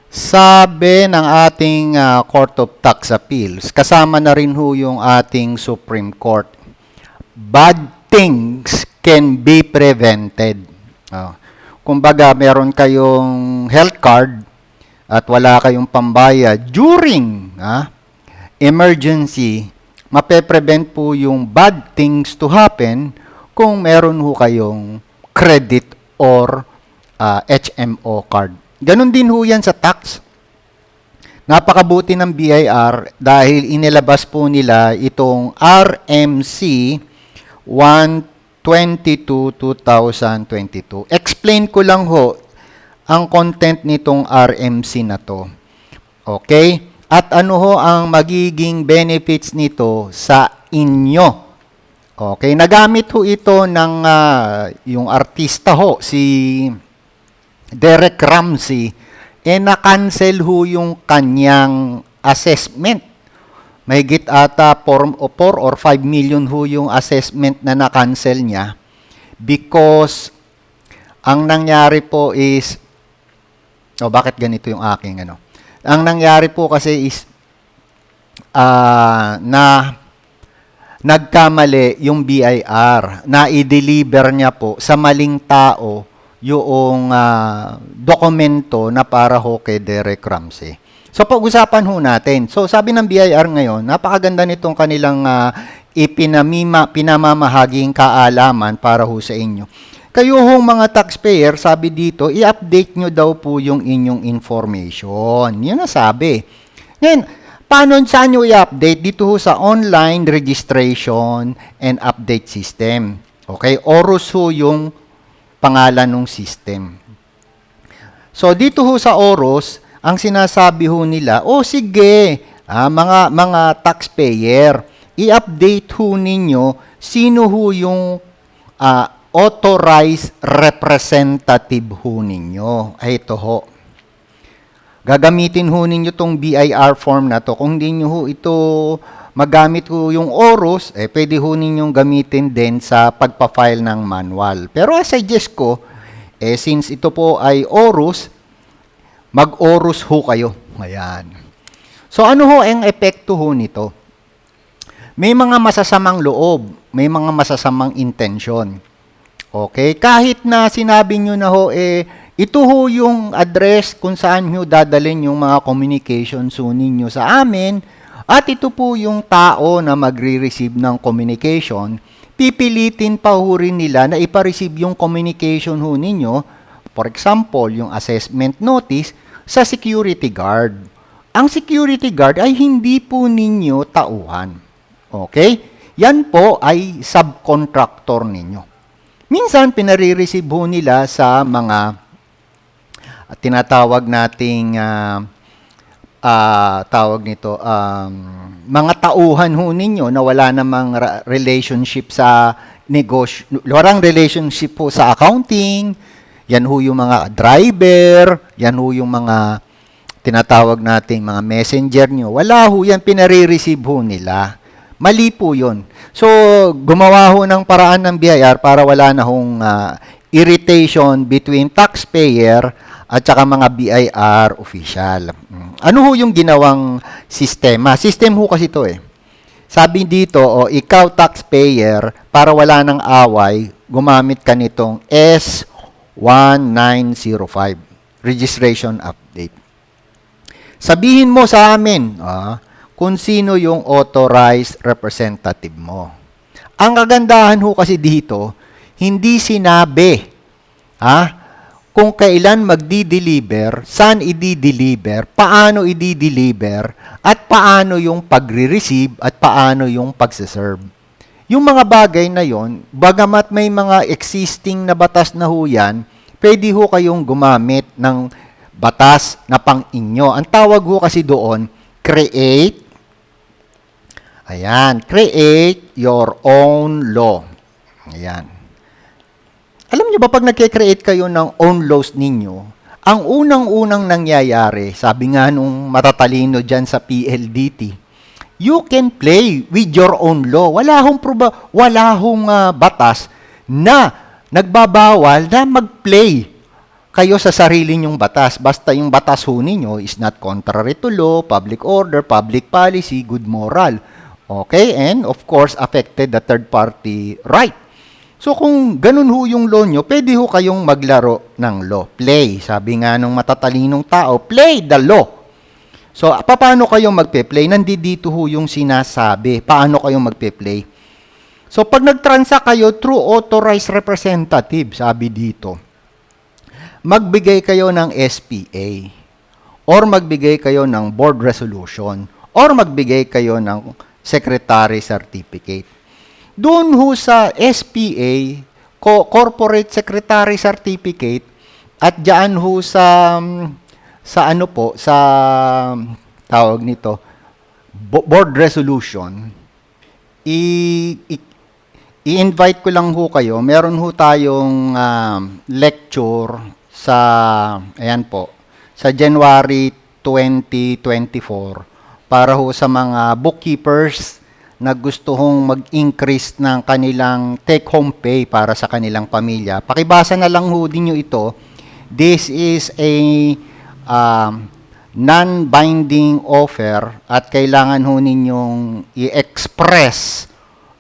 Sabi ng ating Court of Tax Appeals, kasama na rin ho yung ating Supreme Court, bad things can be prevented. Kumbaga, meron kayong health card at wala kayong pambayad during emergency, mape-prevent po yung bad things to happen kung meron ho kayong credit or HMO card. Ganon din ho yan sa tax. Napakabuti ng BIR dahil inilabas po nila itong RMC 122-2022. Explain ko lang ho ang content nitong RMC na to. Okay? At ano ho ang magiging benefits nito sa inyo? Okay? Nagamit ho ito ng yung artista ho, si Derek Ramsey, na-cancel ho yung kanyang assessment. Mahigit ata 4 or 5 million ho yung assessment na na-cancel niya because ang nangyari po is, bakit ganito yung aking Ang nangyari po kasi is nagkamali yung BIR na i-deliver niya po sa maling tao yung dokumento na para ho kay Derek Ramsey. So, pag-usapan ho natin. So, sabi ng BIR ngayon, napakaganda nitong kanilang pinamamahaging kaalaman para ho sa inyo. Kayo hong mga taxpayer, sabi dito, i-update nyo daw po yung inyong information. Yun na sabi. Ngayon, paano saan nyo i-update? Dito ho sa online registration and update system. Okay? ORUS ho yung pangalan ng system. So, dito ho sa ORUS, ang sinasabi ho nila, sige, mga taxpayer, i-update ho ninyo sino ho yung authorized representative ho ninyo. Ay, ito ho. Gagamitin ho ninyo itong BIR form na to. Kung hindi nyo ho ito magamit ho yung ORUS, pwede ho ninyong gamitin din sa pagpa-file ng manual. Pero as suggest ko, since ito po ay ORUS, mag-ORUS ho kayo. Ayan. So ano ho ang epekto ho nito? May mga masasamang loob, may mga masasamang intensyon. Okay? Kahit na sinabi nyo na ho, ito ho yung address kung saan nyo dadalhin yung mga communications ho ninyo sa amin, at ito po yung tao na magre-receive ng communication, pipilitin pa ho rin nila na ipa-receive yung communication ho ninyo, for example, yung assessment notice, sa security guard. Ang security guard ay hindi po ninyo tauhan. Okay? Yan po ay subcontractor ninyo. Minsan, pinare-receive ho nila sa mga tinatawag nating mga tauhan ho ninyo na wala namang relationship sa negosyo, walang relationship po sa accounting, yan ho yung mga driver, yan ho yung mga tinatawag nating mga messenger nyo, wala ho yan, pinare-receive ho nila. Mali po yun. So, gumawa ho ng paraan ng BIR para wala na hong irritation between taxpayer at saka mga BIR official. Ano ho yung ginawang sistema? System ho kasi ito Sabi dito, ikaw taxpayer, para wala ng away, gumamit ka nitong S1905, registration update. Sabihin mo sa amin kung sino yung authorized representative mo. Ang kagandahan ho kasi dito, hindi sinabi kung kailan magdi-deliver, saan i-deliver, paano i-deliver, at paano yung pagre-receive at paano yung pagse-serve. Yung mga bagay na yon, bagamat may mga existing na batas na ho yan, pwede ho kayong gumamit ng batas na pang-inyo. Ang tawag ho kasi doon, create your own law. Ayan. Alam nyo ba, pag nagke-create kayo ng own laws ninyo, ang unang-unang nangyayari, sabi nga nung matatalino dyan sa PLDT, you can play with your own law. Wala hong batas na nagbabawal na mag-play kayo sa sarili nyong batas. Basta yung batas ho ninyo is not contrary to law, public order, public policy, good moral. Okay? And of course, affected the third party right. So kung ganun ho yung law nyo, pwede ho kayong maglaro ng law. Play. Sabi nga nung matatalinong tao, play the law. So paano kayong magpe-play? Nandito ho yung sinasabi. Paano kayong magpe-play? So pag nag-transact kayo through authorized representative, sabi dito, magbigay kayo ng SPA or magbigay kayo ng board resolution or magbigay kayo ng secretary certificate. Doon ho sa SPA, corporate secretary certificate, at diyan ho sa ano po, sa tawag nito, board resolution, i-invite ko lang ho kayo. Meron ho tayong lecture sa, ayan po, sa January 2024 para ho sa mga bookkeepers na gusto hong mag-increase ng kanilang take-home pay para sa kanilang pamilya. Pakibasa na lang ho din nyo ito. This is a non-binding offer at kailangan ho ninyong i-express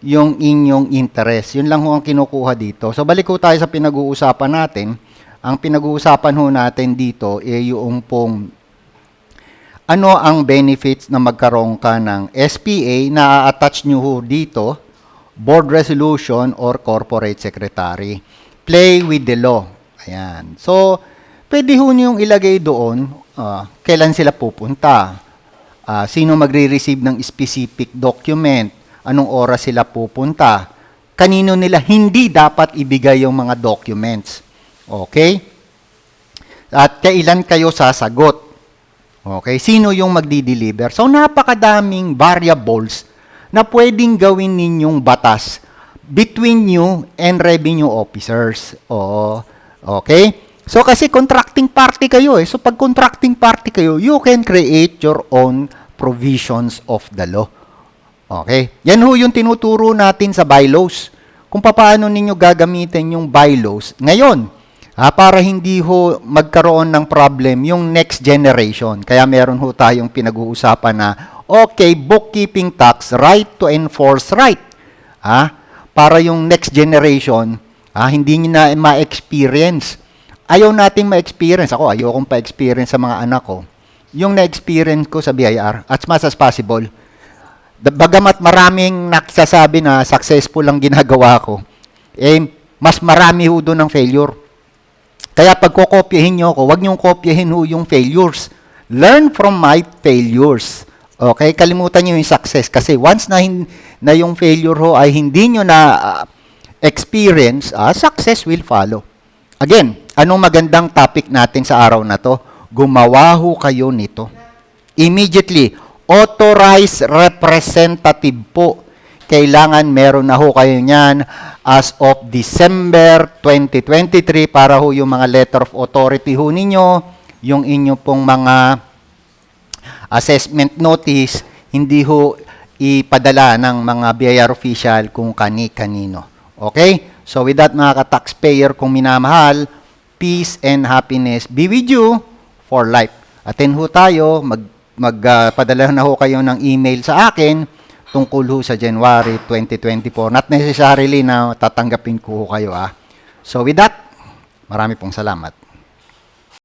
yung inyong interest. Yun lang ho ang kinukuha dito. So balik ho tayo sa pinag-uusapan natin. Ang pinag-uusapan ho natin dito ay yung pong ano ang benefits na magkaroon ka ng SPA na attach nyo ho dito, board resolution or corporate secretary. Play with the law. Ayan. So, pwede ho nyo ilagay doon kailan sila pupunta, sino magre-receive ng specific document, anong oras sila pupunta, kanino nila hindi dapat ibigay yung mga documents. Okay? At kailan kayo sasagot. Okay, sino yung magdi-deliver? So, napakadaming variables na pwedeng gawin ninyong batas between you and revenue officers. Oo. Okay? So, kasi contracting party kayo eh. So, pag contracting party kayo, you can create your own provisions of the law. Okay? Yan ho yung tinuturo natin sa bylaws. Kung paano ninyo gagamitin yung bylaws ngayon. Para hindi ho magkaroon ng problem yung next generation. Kaya meron ho tayong pinag-uusapan na, okay, bookkeeping tax, right to enforce right. Para yung next generation, hindi nyo na ma-experience. Ayaw nating ma-experience. Ako, ayaw kong pa-experience sa mga anak ko. Yung na-experience ko sa BIR, as much as possible, bagamat maraming nagsasabi na successful ang ginagawa ko, mas marami ho doon ng failure. Kaya pag kokopyahin nyo ako, huwag nyong kopyahin ho yung failures. Learn from my failures. Okay? Kalimutan nyo yung success. Kasi once na yung failure ho ay hindi nyo na experience, success will follow. Again, anong magandang topic natin sa araw na to? Gumawa ho kayo nito. Immediately, authorized representative po. Kailangan meron na ho kayo niyan as of December 2023 para ho yung mga letter of authority ho ninyo, yung inyo pong mga assessment notice, hindi ho ipadala ng mga BIR official kung kani-kanino. Okay? So with that mga ka-taxpayer kung minamahal, peace and happiness be with you for life. Attend ho tayo, magpadala na ho kayo ng email sa akin tungkol ho sa January 2024. Not necessarily na tatanggapin ko ho kayo. So with that, marami pong salamat.